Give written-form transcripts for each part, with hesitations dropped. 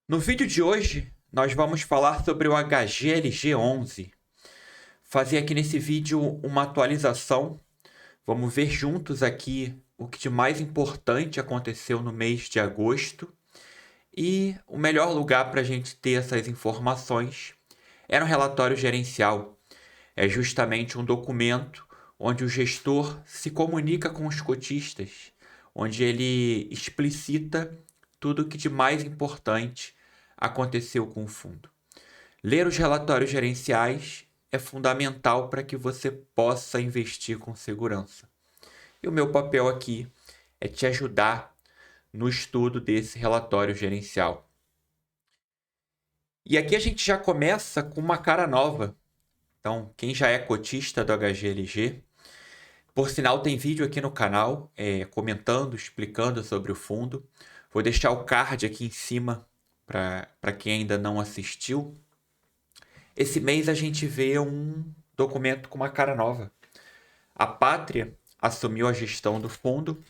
No vídeo de hoje, nós vamos falar sobre o HGLG11. Fazer aqui nesse vídeo uma atualização. Vamos ver juntos aqui o que de mais importante aconteceu no mês de agosto. E o melhor lugar para a gente ter essas informações é no relatório gerencial. É justamente um documento onde o gestor se comunica com os cotistas, onde ele explicita tudo o que de mais importante aconteceu com o fundo. Ler os relatórios gerenciais é fundamental para que você possa investir com segurança. E o meu papel aqui é te ajudar no estudo desse relatório gerencial. E aqui a gente já começa com uma cara nova. Então, quem já é cotista do HGLG, por sinal, tem vídeo aqui no canal comentando, explicando sobre o fundo. Vou deixar o card aqui em cima para quem ainda não assistiu. Esse mês a gente vê um documento com uma cara nova. A Pátria assumiu a gestão do fundo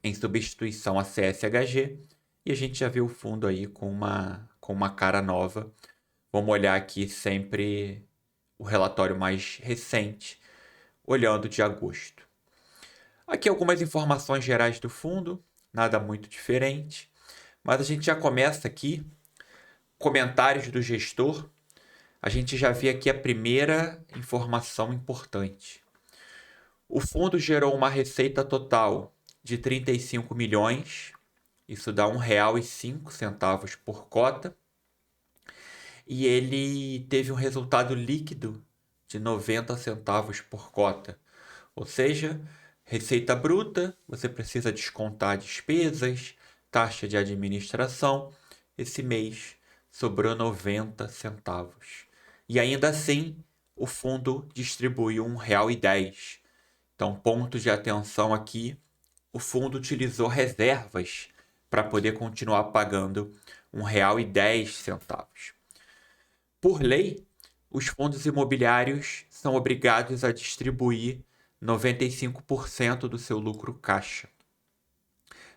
em substituição à CSHG e a gente já vê o fundo aí com uma cara nova. Vamos olhar aqui sempre o relatório mais recente, olhando de agosto. Aqui algumas informações gerais do fundo, nada muito diferente, mas a gente já começa aqui, comentários do gestor. A gente já vê aqui a primeira informação importante. O fundo gerou uma receita total de 35 milhões, isso dá R$ 1,05 por cota, e ele teve um resultado líquido de 90 centavos por cota. Ou seja, receita bruta, você precisa descontar despesas, taxa de administração. Esse mês sobrou 90 centavos. E ainda assim, o fundo distribuiu R$ 1,10. Então, ponto de atenção aqui, o fundo utilizou reservas para poder continuar pagando R$ 1,10. Por lei, os fundos imobiliários são obrigados a distribuir 95% do seu lucro caixa.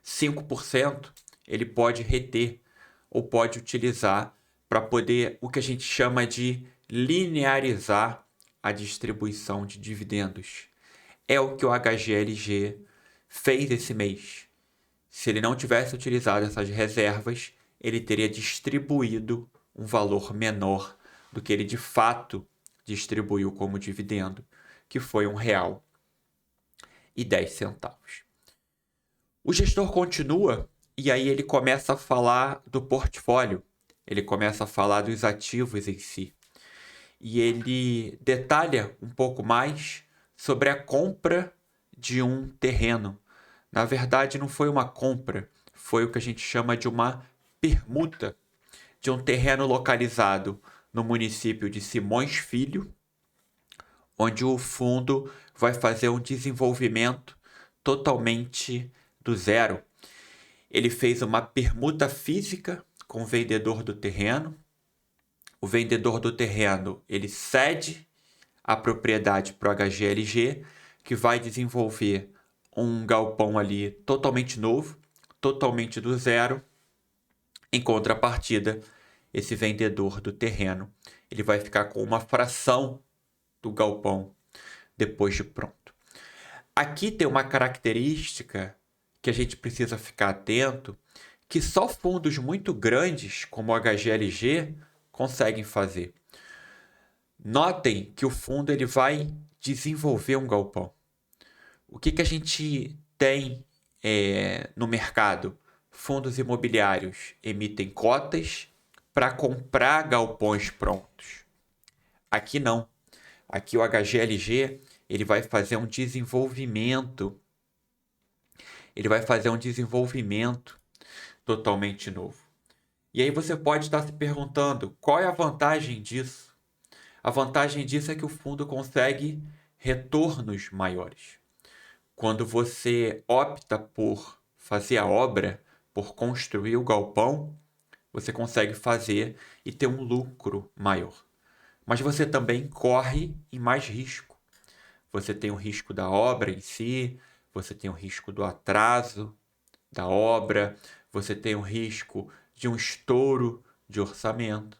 5% ele pode reter ou pode utilizar para poder o que a gente chama de linearizar a distribuição de dividendos. É o que o HGLG fez esse mês. Se ele não tivesse utilizado essas reservas, ele teria distribuído um valor menor do que ele de fato distribuiu como dividendo, que foi R$ 1,10. O gestor continua e aí ele começa a falar do portfólio, ele começa a falar dos ativos em si. E ele detalha um pouco mais sobre a compra de um terreno. Na verdade, não foi uma compra, foi o que a gente chama de uma permuta de um terreno localizado no município de Simões Filho, onde o fundo vai fazer um desenvolvimento totalmente do zero. Ele fez uma permuta física com o vendedor do terreno. O vendedor do terreno ele cede a propriedade para o HGLG, que vai desenvolver um galpão ali totalmente novo, totalmente do zero. Em contrapartida, esse vendedor do terreno ele vai ficar com uma fração do galpão depois de pronto. Aqui tem uma característica que a gente precisa ficar atento, que só fundos muito grandes, como o HGLG, conseguem fazer. Notem que o fundo ele vai desenvolver um galpão. O que a gente tem no mercado? Fundos imobiliários emitem cotas para comprar galpões prontos. Aqui não. Aqui o HGLG ele vai fazer um desenvolvimento. Ele vai fazer um desenvolvimento totalmente novo. E aí você pode estar se perguntando qual é a vantagem disso? A vantagem disso é que o fundo consegue retornos maiores. Quando você opta por fazer a obra, por construir o galpão, você consegue fazer e ter um lucro maior. Mas você também corre em mais risco. Você tem o risco da obra em si, você tem o risco do atraso da obra, você tem o risco de um estouro de orçamento,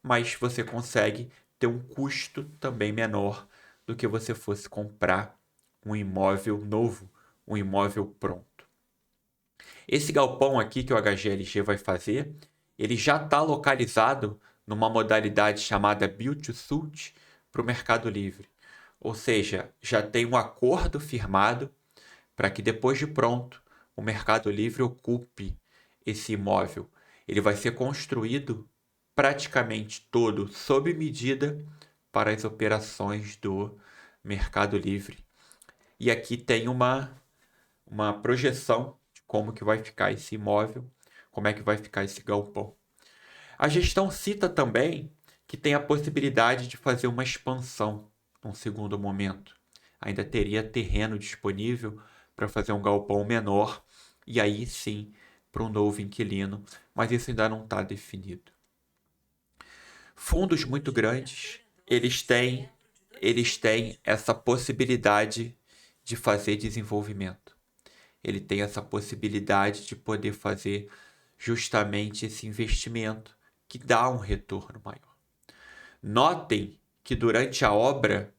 mas você consegue ter um custo também menor do que você fosse comprar um imóvel novo, um imóvel pronto. Esse galpão aqui que o HGLG vai fazer, ele já está localizado numa modalidade chamada Build to Suit para o Mercado Livre. Ou seja, já tem um acordo firmado para que depois de pronto o Mercado Livre ocupe esse imóvel. Ele vai ser construído praticamente todo sob medida para as operações do Mercado Livre. E aqui tem uma projeção de como que vai ficar esse imóvel, como é que vai ficar esse galpão. A gestão cita também que tem a possibilidade de fazer uma expansão num segundo momento. Ainda teria terreno disponível para fazer um galpão menor e aí sim para um novo inquilino, mas isso ainda não está definido. Fundos muito grandes, eles têm essa possibilidade de fazer desenvolvimento. Ele tem essa possibilidade de poder fazer justamente esse investimento que dá um retorno maior. Notem que durante a obra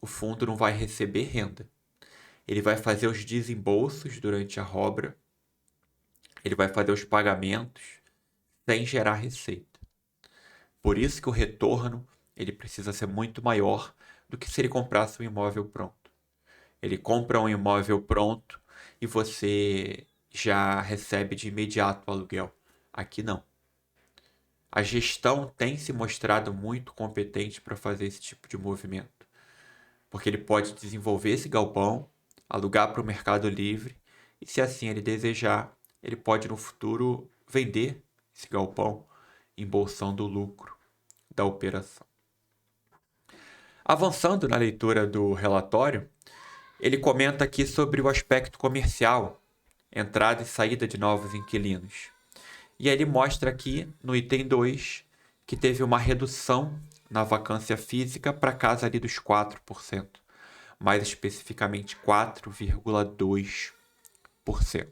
o fundo não vai receber renda. Ele vai fazer os desembolsos durante a obra, ele vai fazer os pagamentos sem gerar receita. Por isso que o retorno ele precisa ser muito maior do que se ele comprasse um imóvel pronto. Ele compra um imóvel pronto e você já recebe de imediato o aluguel. Aqui não. A gestão tem se mostrado muito competente para fazer esse tipo de movimento, porque ele pode desenvolver esse galpão, alugar para o Mercado Livre e, se assim ele desejar, ele pode no futuro vender esse galpão, embolsando o lucro da operação. Avançando na leitura do relatório, ele comenta aqui sobre o aspecto comercial, entrada e saída de novos inquilinos. E aí ele mostra aqui no item 2 que teve uma redução na vacância física para casa ali dos 4%, mais especificamente 4,2%.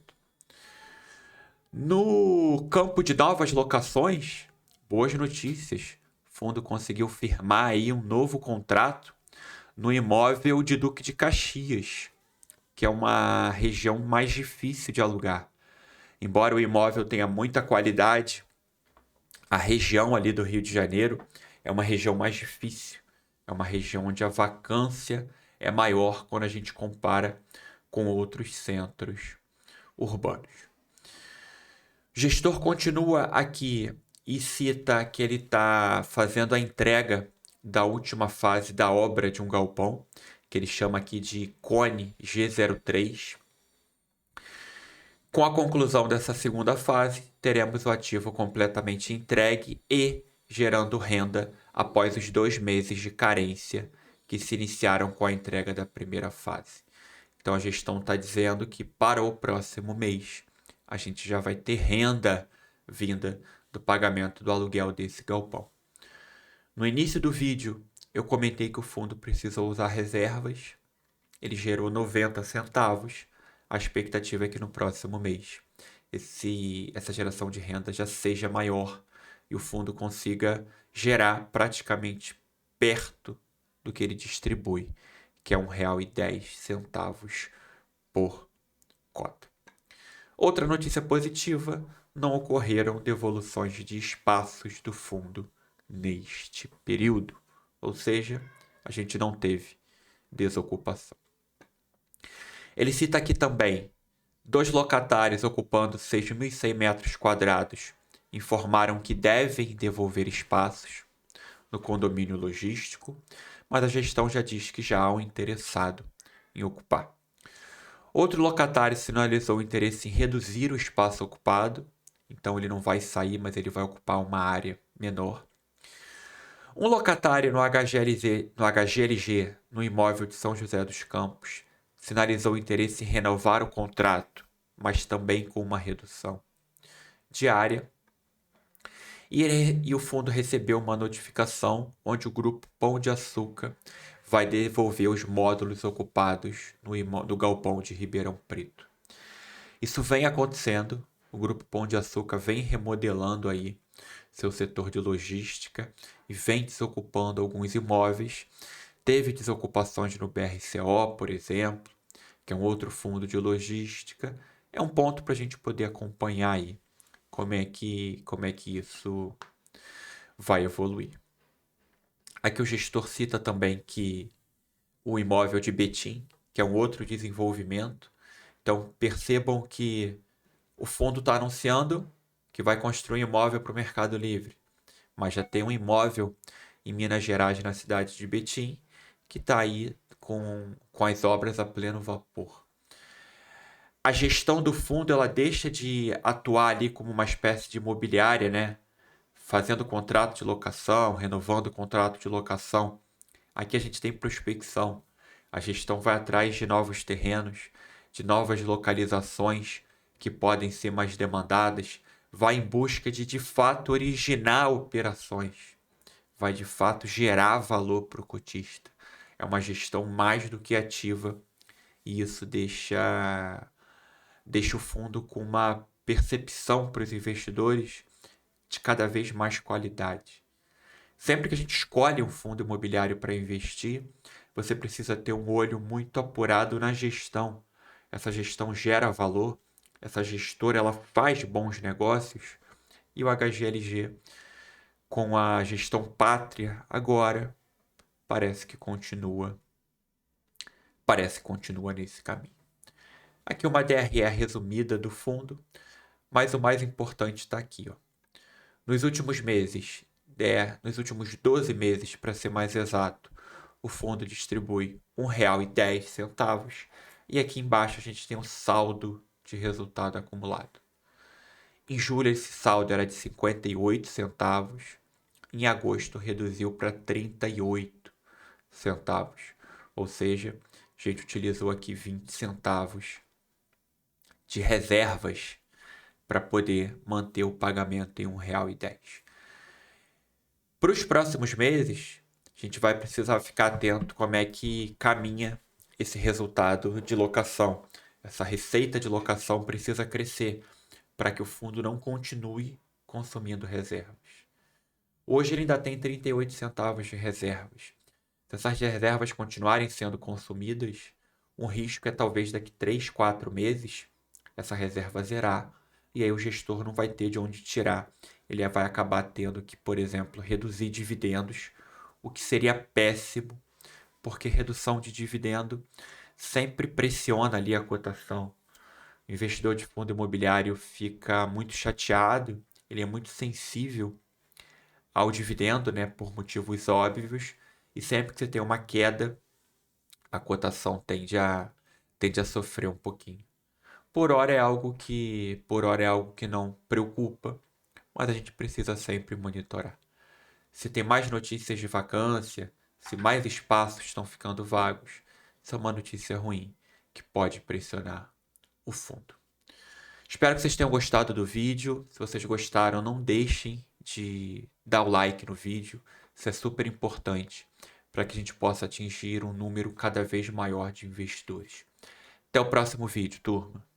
No campo de novas locações, boas notícias. O fundo conseguiu firmar aí um novo contrato no imóvel de Duque de Caxias, que é uma região mais difícil de alugar. Embora o imóvel tenha muita qualidade, a região ali do Rio de Janeiro é uma região mais difícil. É uma região onde a vacância é maior quando a gente compara com outros centros urbanos. O gestor continua aqui e cita que ele está fazendo a entrega da última fase da obra de um galpão, que ele chama aqui de Cone G03. Com a conclusão dessa segunda fase, teremos o ativo completamente entregue e gerando renda após os 2 meses de carência que se iniciaram com a entrega da primeira fase. Então a gestão está dizendo que para o próximo mês a gente já vai ter renda vinda do pagamento do aluguel desse galpão. No início do vídeo eu comentei que o fundo precisou usar reservas, ele gerou 90 centavos. A expectativa é que no próximo mês essa geração de renda já seja maior e o fundo consiga gerar praticamente perto do que ele distribui, que é R$ 1,10 por cota. Outra notícia positiva, não ocorreram devoluções de espaços do fundo neste período, ou seja, a gente não teve desocupação. Ele cita aqui também 2 locatários ocupando 6.100 metros quadrados informaram que devem devolver espaços no condomínio logístico, mas a gestão já diz que já há um interessado em ocupar. Outro locatário sinalizou interesse em reduzir o espaço ocupado, então ele não vai sair, mas ele vai ocupar uma área menor. Um locatário no HGLG, no imóvel de São José dos Campos, sinalizou interesse em renovar o contrato, mas também com uma redução de área. E o fundo recebeu uma notificação onde o grupo Pão de Açúcar vai devolver os módulos ocupados no galpão de Ribeirão Preto. Isso vem acontecendo O Grupo Pão de Açúcar vem remodelando aí seu setor de logística e vem desocupando alguns imóveis. Teve desocupações no BRCO, por exemplo, que é um outro fundo de logística. É um ponto para a gente poder acompanhar aí como é que isso vai evoluir. Aqui o gestor cita também que o imóvel de Betim, que é um outro desenvolvimento. Então percebam que o fundo está anunciando que vai construir um imóvel para o Mercado Livre, mas já tem um imóvel em Minas Gerais, na cidade de Betim, que está aí com as obras a pleno vapor. A gestão do fundo ela deixa de atuar ali como uma espécie de imobiliária, né? Fazendo contrato de locação, renovando o contrato de locação. Aqui a gente tem prospecção. A gestão vai atrás de novos terrenos, de novas localizações que podem ser mais demandadas, vai em busca de fato originar operações, vai de fato gerar valor para o cotista. É uma gestão mais do que ativa e isso deixa o fundo com uma percepção para os investidores de cada vez mais qualidade. Sempre que a gente escolhe um fundo imobiliário para investir, você precisa ter um olho muito apurado na gestão. Essa gestão gera valor, essa gestora ela faz bons negócios e o HGLG, com a gestão pátria agora, parece que continua nesse caminho. Aqui uma DRE resumida do fundo, mas o mais importante está aqui. Ó. Nos últimos meses, nos últimos 12 meses, para ser mais exato, o fundo distribui R$ 1,10. E aqui embaixo a gente tem um saldo de resultado acumulado. Em julho esse saldo era de 58 centavos. Em agosto reduziu para 38 centavos. Ou seja, a gente utilizou aqui 20 centavos de reservas para poder manter o pagamento em R$ 1,10. Para os próximos meses, a gente vai precisar ficar atento como é que caminha esse resultado de locação. Essa receita de locação precisa crescer para que o fundo não continue consumindo reservas. Hoje ele ainda tem 38 centavos de reservas. Se essas reservas continuarem sendo consumidas, um risco é talvez daqui 3, 4 meses essa reserva zerar e aí o gestor não vai ter de onde tirar. Ele vai acabar tendo que, por exemplo, reduzir dividendos, o que seria péssimo, porque redução de dividendo sempre pressiona ali a cotação. O investidor de fundo imobiliário fica muito chateado, ele é muito sensível ao dividendo, né, por motivos óbvios, e sempre que você tem uma queda, a cotação tende a sofrer um pouquinho. Por hora é algo que não preocupa, mas a gente precisa sempre monitorar. Se tem mais notícias de vacância, se mais espaços estão ficando vagos, isso é uma notícia ruim que pode pressionar o fundo. Espero que vocês tenham gostado do vídeo. Se vocês gostaram, não deixem de dar o like no vídeo. Isso é super importante para que a gente possa atingir um número cada vez maior de investidores. Até o próximo vídeo, turma.